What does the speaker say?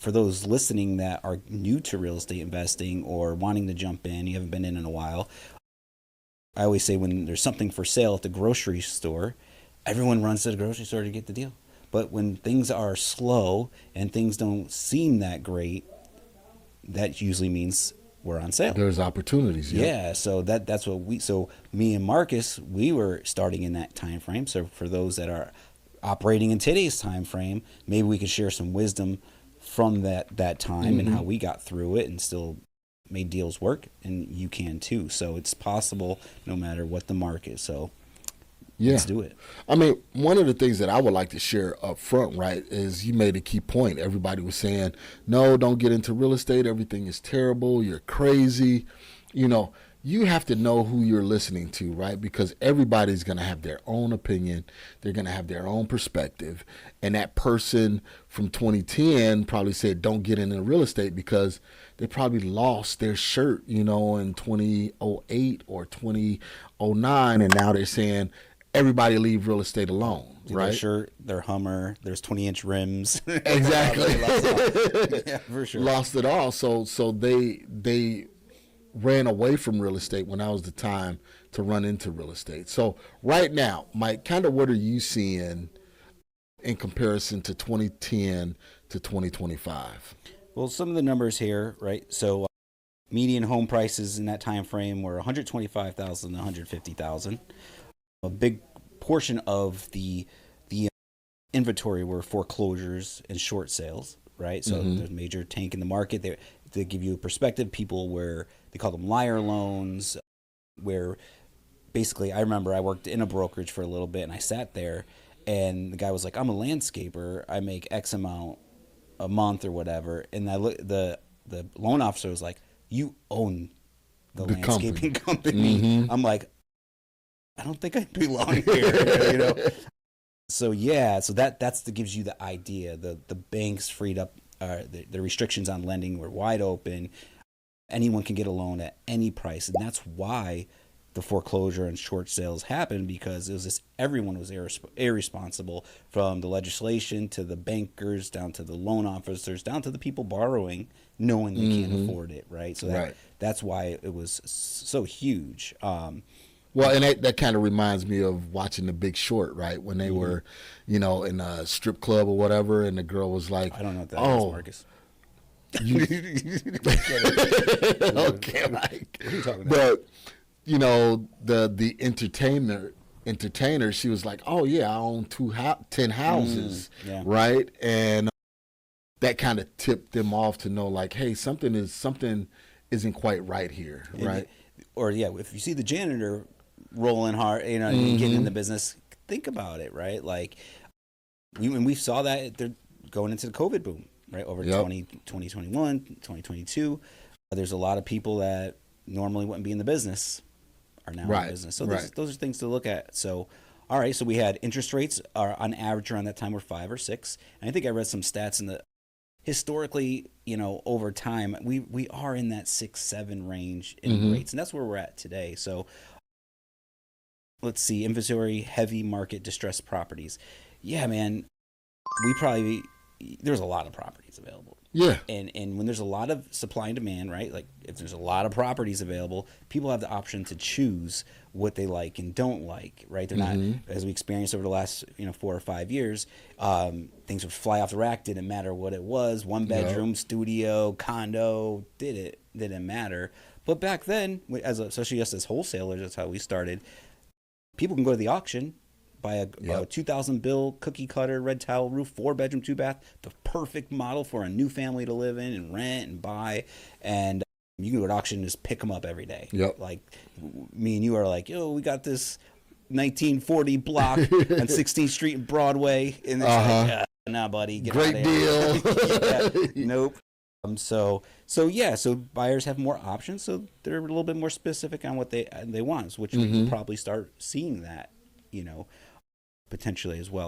for those listening that are new to real estate investing or wanting to jump in, you haven't been in a while, I always say when there's something for sale at the grocery store, everyone runs to the grocery store to get the deal. But when things are slow and things don't seem that great, that usually means we're on sale. There's opportunities. Yeah, so that's what so me and Marcus, we were starting in that time frame. So for those that are operating in today's time frame, maybe we could share some wisdom from that time and how we got through it and still made deals work, and you can too. So it's possible no matter what the market. So let's do it. I mean, one of the things that I would like to share up front, right, is you made a key point. Everybody was saying, no, don't get into real estate. Everything is terrible. You're crazy. You know, you have to know who you're listening to, right? Because everybody's going to have their own opinion. They're going to have their own perspective. And that person from 2010 probably said, don't get into real estate because they probably lost their shirt, you know, in 2008 or 2009. And now they're saying, everybody leave real estate alone, right? Their shirt, their Hummer, there's 20-inch rims. Exactly. Yeah, for sure. Lost it all. So they ran away from real estate when that was the time to run into real estate. So right now, Mike, kind of what are you seeing in comparison to 2010 to 2025? Well, some of the numbers here, right? So median home prices in that time frame were 125,000 to 150,000. A big portion of the inventory were foreclosures and short sales, right? So there's a major tank in the market. They give you a perspective. People where they call them liar loans, where basically I remember I worked in a brokerage for a little bit and I sat there and the guy was like, I'm a landscaper. I make X amount a month or whatever. And the loan officer was like, you own the landscaping company. I'm like, I don't think I belong here, you know? So yeah, so that gives you the idea. The banks freed up, the restrictions on lending were wide open. Anyone can get a loan at any price, and that's why the foreclosure and short sales happened, because it was just everyone was irresponsible, from the legislation to the bankers down to the loan officers down to the people borrowing, knowing they can't afford it, right? So that's why it was so huge. Well, and that kind of reminds me of watching The Big Short, right? When they were, you know, in a strip club or whatever, and the girl was like, I don't know what that is, Marcus. Okay, Mike. What are you talking about? But, you know, the entertainer, she was like, oh, yeah, I own 10 houses, right? And that kind of tipped them off to know, like, hey, something isn't quite right here, right? Or, yeah, if you see the janitor rolling hard, you know, getting in the business, think about it, right? Like, we saw that they're going into the COVID boom, right? Over 2021, 2022. There's a lot of people that normally wouldn't be in the business are now in the business. So those are things to look at. So, all right, so we had interest rates are on average around that time were 5 or 6. And I think I read some stats in the historically, you know, over time, we are in that 6-7 range in rates, and that's where we're at today. So let's see, inventory, heavy market, distressed properties. Yeah, man, there's a lot of properties available. Yeah. And when there's a lot of supply and demand, right? Like if there's a lot of properties available, people have the option to choose what they like and don't like, right? They're not, as we experienced over the last 4 or 5 years, things would fly off the rack. Didn't matter what it was, 1 bedroom, studio, condo, didn't matter. But back then, especially us as wholesalers, that's how we started. People can go to the auction, buy a 2000 bill cookie cutter red tile roof, 4-bedroom, 2-bath, the perfect model for a new family to live in and rent and buy. And you can go to auction and just pick them up every day. Like me and you are like, yo, we got this 1940 block on 16th Street and Broadway, and it's like, nah, buddy, get great deal. Nope. So buyers have more options, so they're a little bit more specific on what they want, which we can probably start seeing that, potentially as well.